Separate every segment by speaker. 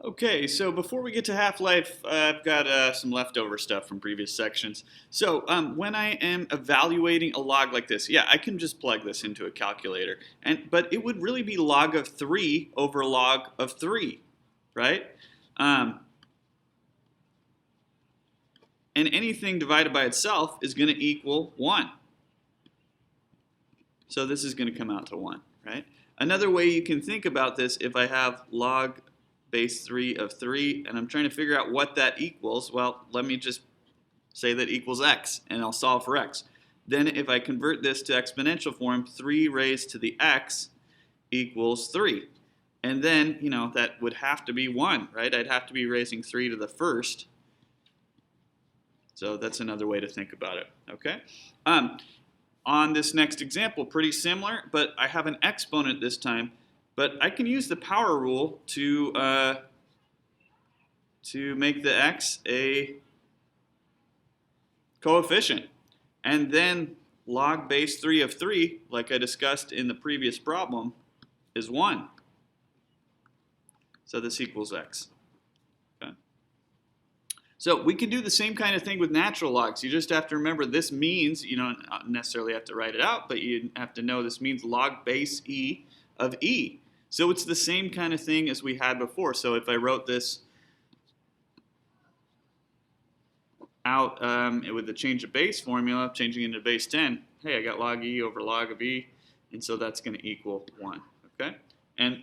Speaker 1: Okay, so before we get to half-life, I've got some leftover stuff from previous sections. So when I am evaluating a log like this, yeah, I can just plug this into a calculator, but it would really be log of 3 over log of 3, right? Um, and anything divided by itself is going to equal 1. So this is going to come out to 1, right? Another way you can think about this, if I have log base 3 of 3, and I'm trying to figure out what that equals, well, let me just say that equals x, and I'll solve for x. Then if I convert this to exponential form, 3 raised to the x equals 3. And then, that would have to be 1, right? I'd have to be raising 3 to the first. So that's another way to think about it, okay? On this next example, pretty similar, but I have an exponent this time. But I can use the power rule to make the x a coefficient. And then log base 3 of 3, like I discussed in the previous problem, is 1. So this equals x. Okay. So we can do the same kind of thing with natural logs. You just have to remember this means, you don't necessarily have to write it out, but you have to know this means log base e of e. So it's the same kind of thing as we had before. So if I wrote this out with the change of base formula, changing into base 10, hey, I got log e over log of e, and so that's going to equal 1. Okay? And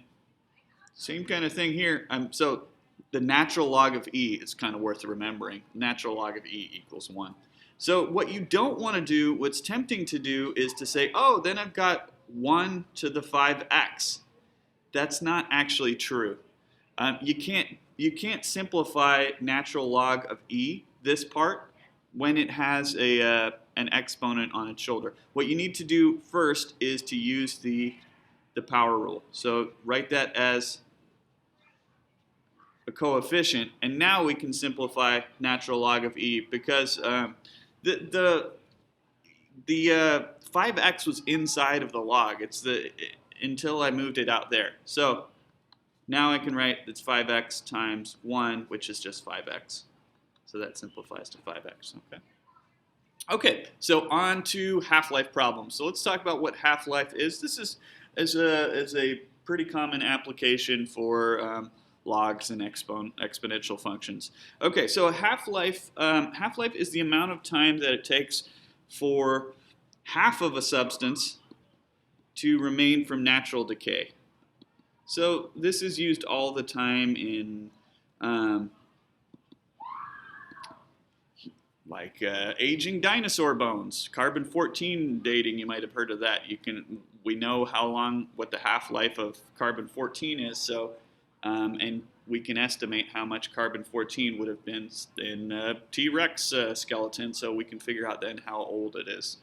Speaker 1: same kind of thing here. So the natural log of e is kind of worth remembering. Natural log of e equals 1. So what you don't want to do, what's tempting to do, is to say, oh, then I've got 1 to the 5x. That's not actually true. You can't simplify natural log of e, this part, when it has an exponent on its shoulder. What you need to do first is to use the power rule. So write that as a coefficient, and now we can simplify natural log of e because the 5x was inside of the log. Until I moved it out there. So now I can write it's 5x times 1, which is just 5x. So that simplifies to 5x. Okay, so on to half-life problems. So let's talk about what half-life is. This is a pretty common application for logs and exponential functions. Okay, so a half-life is the amount of time that it takes for half of a substance to remain from natural decay. So this is used all the time in aging dinosaur bones, carbon-14 dating. You might have heard of that. We know what the half-life of carbon-14 is. So and we can estimate how much carbon-14 would have been in a T-Rex skeleton. So we can figure out then how old it is.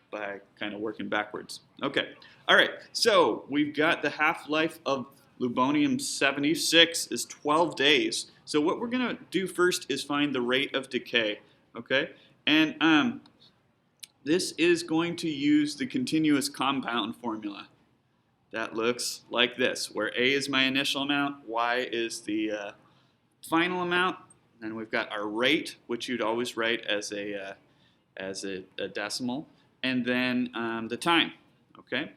Speaker 1: By kind of working backwards. Okay, all right, so we've got the half-life of lutetium-76 is 12 days. So what we're going to do first is find the rate of decay, okay? And this is going to use the continuous compound formula. That looks like this, where A is my initial amount, Y is the final amount, and we've got our rate, which you'd always write as a decimal, and then the time, okay?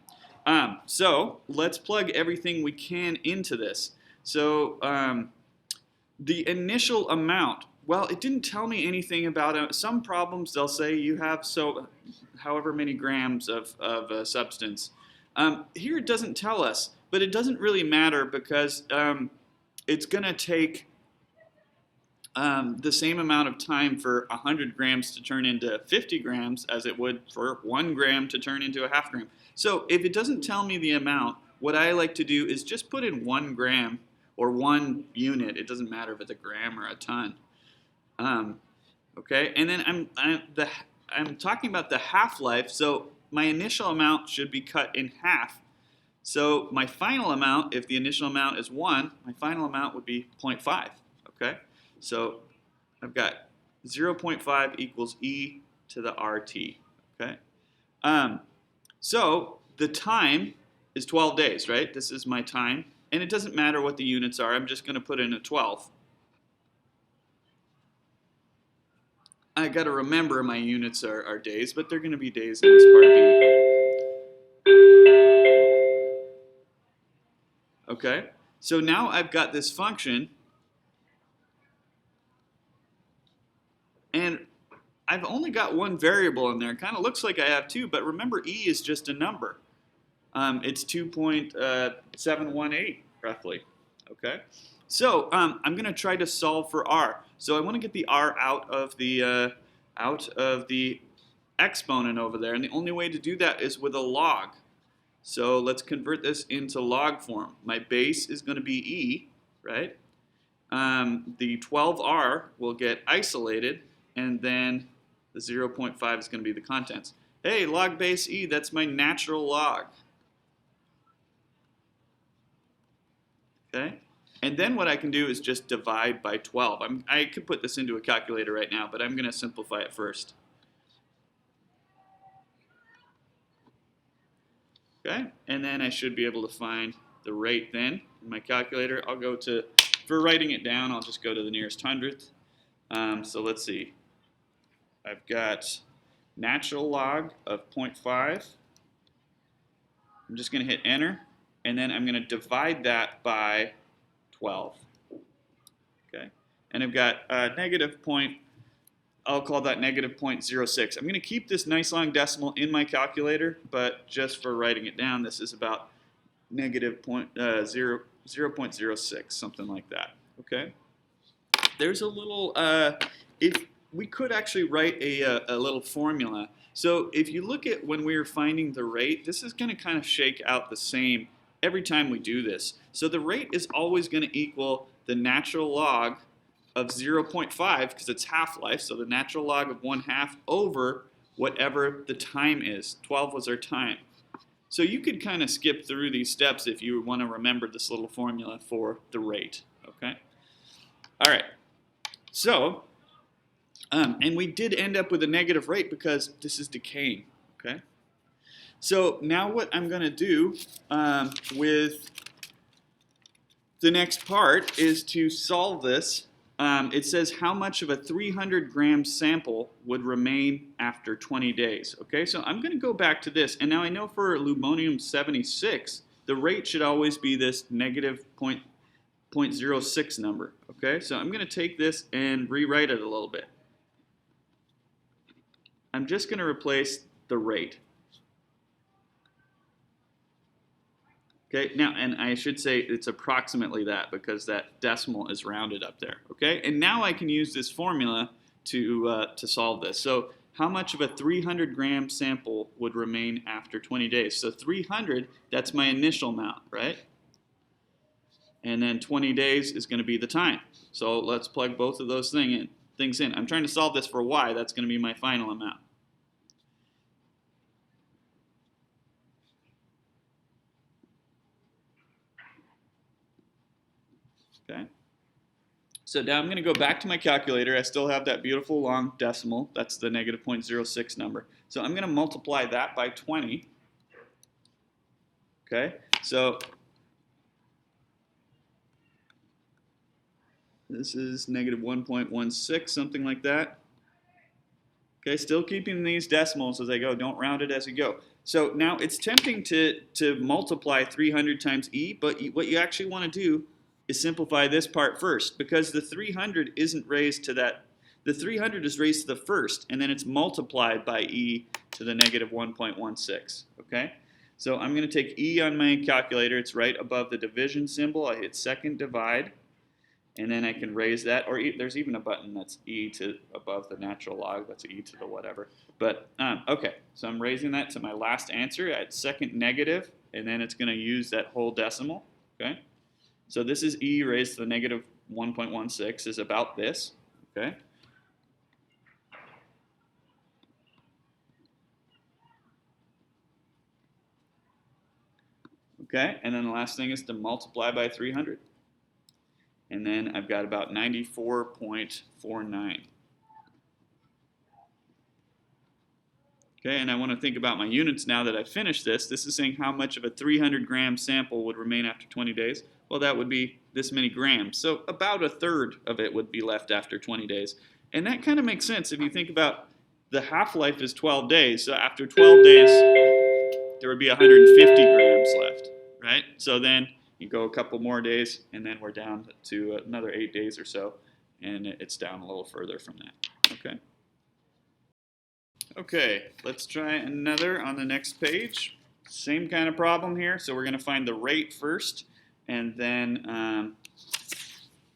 Speaker 1: So let's plug everything we can into this. So the initial amount, well, it didn't tell me anything about it. Some problems, they'll say you have however many grams of substance. Here it doesn't tell us, but it doesn't really matter because it's going to take the same amount of time for 100 grams to turn into 50 grams as it would for 1 gram to turn into a half gram. So if it doesn't tell me the amount, what I like to do is just put in 1 gram or 1 unit. It doesn't matter if it's a gram or a ton. Okay, and then I'm talking about the half-life. So my initial amount should be cut in half. So my final amount, if the initial amount is 1, my final amount would be 0.5. Okay. So I've got 0.5 equals e to the RT, okay? So the time is 12 days, right? This is my time. and it doesn't matter what the units are. I'm just going to put in a 12. I got to remember my units are days, but they're going to be days in this part B. Okay, so now I've got this function, and I've only got one variable in there. It kind of looks like I have two, but remember E is just a number. It's 2.718 roughly. Okay, so I'm going to try to solve for R. So I want to get the R out of the exponent over there, and the only way to do that is with a log. So let's convert this into log form. My base is going to be E, right? The 12R will get isolated, and then the 0.5 is going to be the contents. Hey, log base E, that's my natural log. Okay? And then what I can do is just divide by 12. I could put this into a calculator right now, but I'm going to simplify it first. Okay? And then I should be able to find the rate then in my calculator. I'll go to, for writing it down, I'll just go to the nearest hundredth. So let's see. I've got natural log of 0.5. I'm just going to hit enter, and then I'm going to divide that by 12. Okay, and I've got negative point, I'll call that negative 0.06. I'm going to keep this nice long decimal in my calculator, but just for writing it down, this is about negative 0.06, something like that. Okay, there's a little, if we could actually write a little formula. So if you look at when we were finding the rate, this is going to kind of shake out the same every time we do this. So the rate is always going to equal the natural log of 0.5, because it's half-life, so the natural log of 1/2 over whatever the time is. 12 was our time. So you could kind of skip through these steps if you want to remember this little formula for the rate. Okay? All right. So, and we did end up with a negative rate because this is decaying. Okay? So now what I'm going to do with the next part is to solve this. It says how much of a 300-gram sample would remain after 20 days. Okay, so I'm going to go back to this. And now I know for aluminum 76, the rate should always be this negative 0.06 number. Okay, so I'm going to take this and rewrite it a little bit. I'm just going to replace the rate. Okay, now, and I should say it's approximately that because that decimal is rounded up there. Okay, and now I can use this formula to solve this. So how much of a 300-gram sample would remain after 20 days? So 300, that's my initial amount, right? And then 20 days is going to be the time. So let's plug both of those things in. I'm trying to solve this for y. That's going to be my final amount. Okay. So now I'm going to go back to my calculator. I still have that beautiful long decimal. That's the negative 0.06 number. So I'm going to multiply that by 20. Okay. So this is negative 1.16, something like that. Okay, still keeping these decimals as I go. Don't round it as you go. So now it's tempting to multiply 300 times e, but what you actually want to do is simplify this part first, because the 300 isn't raised to that. The 300 is raised to the first, and then it's multiplied by e to the negative 1.16. Okay? So I'm going to take e on my calculator. It's right above the division symbol. I hit second divide, and then I can raise that. Or there's even a button that's e to above the natural log. That's e to the whatever. But, okay, so I'm raising that to my last answer at second negative, and then it's going to use that whole decimal. Okay? So this is e raised to the negative 1.16 is about this, okay? Okay, and then the last thing is to multiply by 300. And then I've got about 94.49. Okay, and I want to think about my units now that I've finished this. This is saying how much of a 300-gram sample would remain after 20 days. Well, that would be this many grams. So about a third of it would be left after 20 days. And that kind of makes sense if you think about the half-life is 12 days. So after 12 days, there would be 150 grams left, right? So then you go a couple more days, and then we're down to another 8 days or so, and it's down a little further from that, okay? Okay, let's try another on the next page. Same kind of problem here. So we're going to find the rate first, and then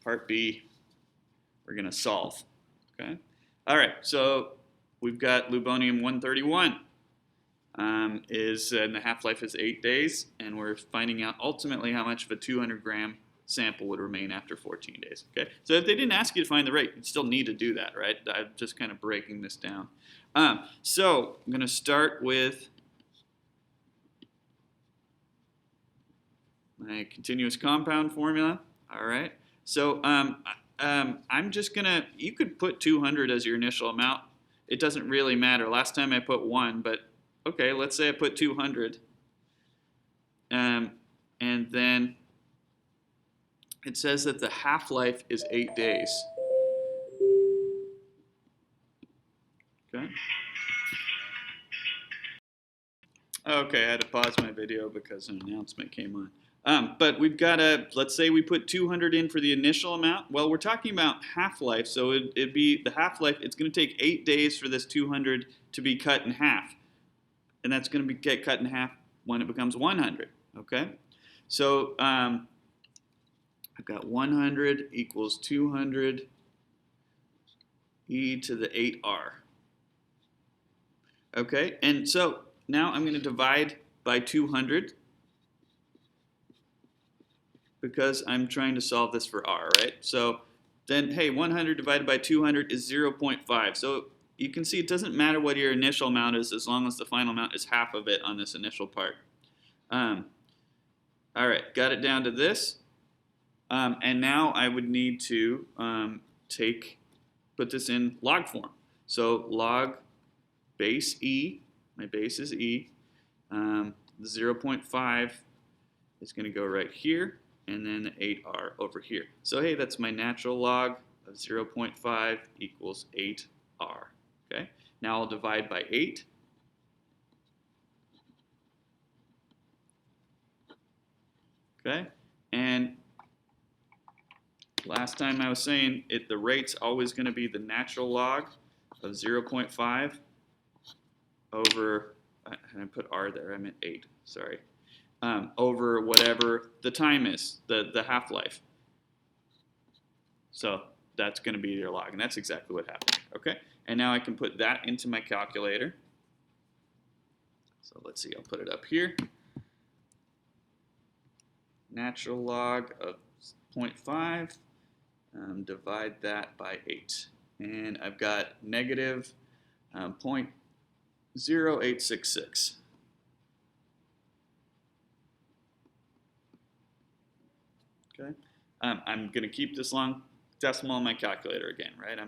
Speaker 1: part B, we're going to solve. Okay. All right. So we've got lubonium 131 and the half-life is 8 days, and we're finding out ultimately how much of a 200-gram sample would remain after 14 days. Okay. So if they didn't ask you to find the rate, you'd still need to do that, right? I'm just kind of breaking this down. So I'm going to start with my continuous compound formula. All right. So I'm just going to, you could put 200 as your initial amount. It doesn't really matter. Last time I put 1, but okay, let's say I put 200. And then it says that the half-life is 8 days. Okay. Okay, I had to pause my video because an announcement came on. But we've got let's say we put 200 in for the initial amount. Well, we're talking about half-life, so it'd be the half-life. It's going to take 8 days for this 200 to be cut in half. And that's going to get cut in half when it becomes 100, okay? So I've got 100 equals 200 e to the 8r. Okay, and so now I'm going to divide by 200 because I'm trying to solve this for r, right? So then, hey, 100 divided by 200 is 0.5. So you can see it doesn't matter what your initial amount is as long as the final amount is half of it on this initial part. All right, got it down to this. And now I would need to put this in log form. So log base e, my base is e. The 0.5 is going to go right here, and then the 8r over here. So hey, that's my natural log of 0.5 equals 8r. Okay, now I'll divide by 8. Okay, and last time I was saying the rate's always going to be the natural log of 0.5 over, I put r there, I meant 8, sorry, over whatever the time is, the half-life. So that's going to be your log, and that's exactly what happened. Okay, and now I can put that into my calculator. So let's see, I'll put it up here. Natural log of 0.5, divide that by 8. And I've got negative 0.0866. Okay, I'm going to keep this long decimal in my calculator again, right? I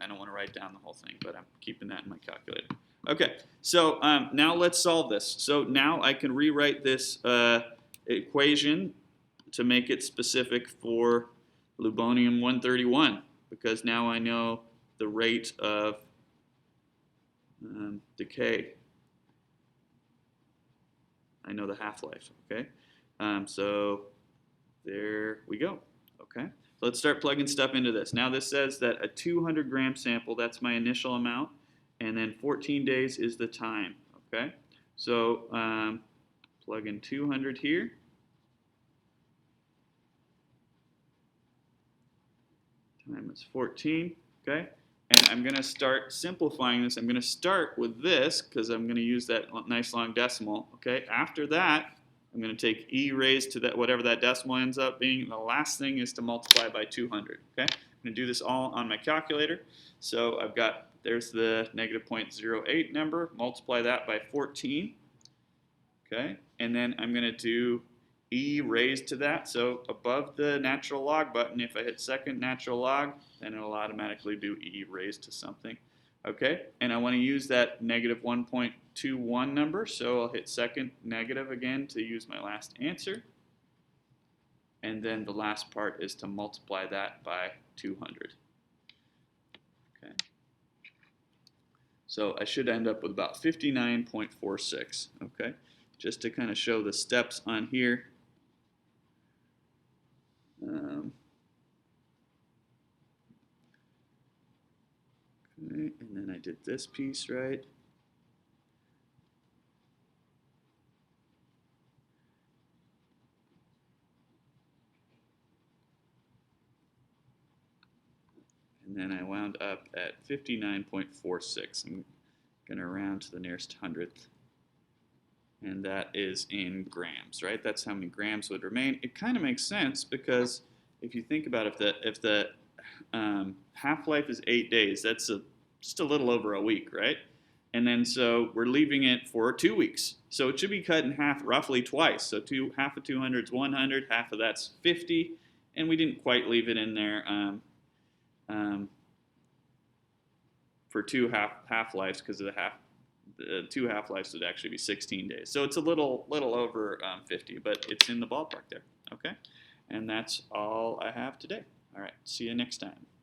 Speaker 1: don't want to write down the whole thing, but I'm keeping that in my calculator. Okay, so now let's solve this. So now I can rewrite this equation to make it specific for lubonium 131, because now I know the rate of decay. I know the half-life, okay? So there we go, okay? So let's start plugging stuff into this. Now this says that a 200-gram sample, that's my initial amount, and then 14 days is the time, okay? So plug in 200 here. Time is 14, okay? And I'm going to start simplifying this. I'm going to start with this because I'm going to use that nice long decimal, okay? After that, I'm going to take e raised to that whatever that decimal ends up being. The last thing is to multiply by 200, okay? I'm going to do this all on my calculator. So I've got, there's the negative 0.08 number. Multiply that by 14, okay? And then I'm going to do e raised to that, so above the natural log button, if I hit second natural log, then it'll automatically do e raised to something. Okay, and I want to use that negative 1.21 number, so I'll hit second negative again to use my last answer. And then the last part is to multiply that by 200. Okay. So I should end up with about 59.46. Okay, just to kind of show the steps on here. Okay, and then I did this piece right. And then I wound up at 59.46. I'm going to round to the nearest hundredth. And that is in grams, right? That's how many grams would remain. It kind of makes sense because if you think about it, if the half-life is 8 days, that's just a little over a week, right? And then so we're leaving it for 2 weeks. So it should be cut in half roughly twice. So half of 200 is 100, half of that's 50. And we didn't quite leave it in there for two half-lives because of the two half-lives would actually be 16 days. So it's a little over 50, but it's in the ballpark there. Okay, and that's all I have today. All right, see you next time.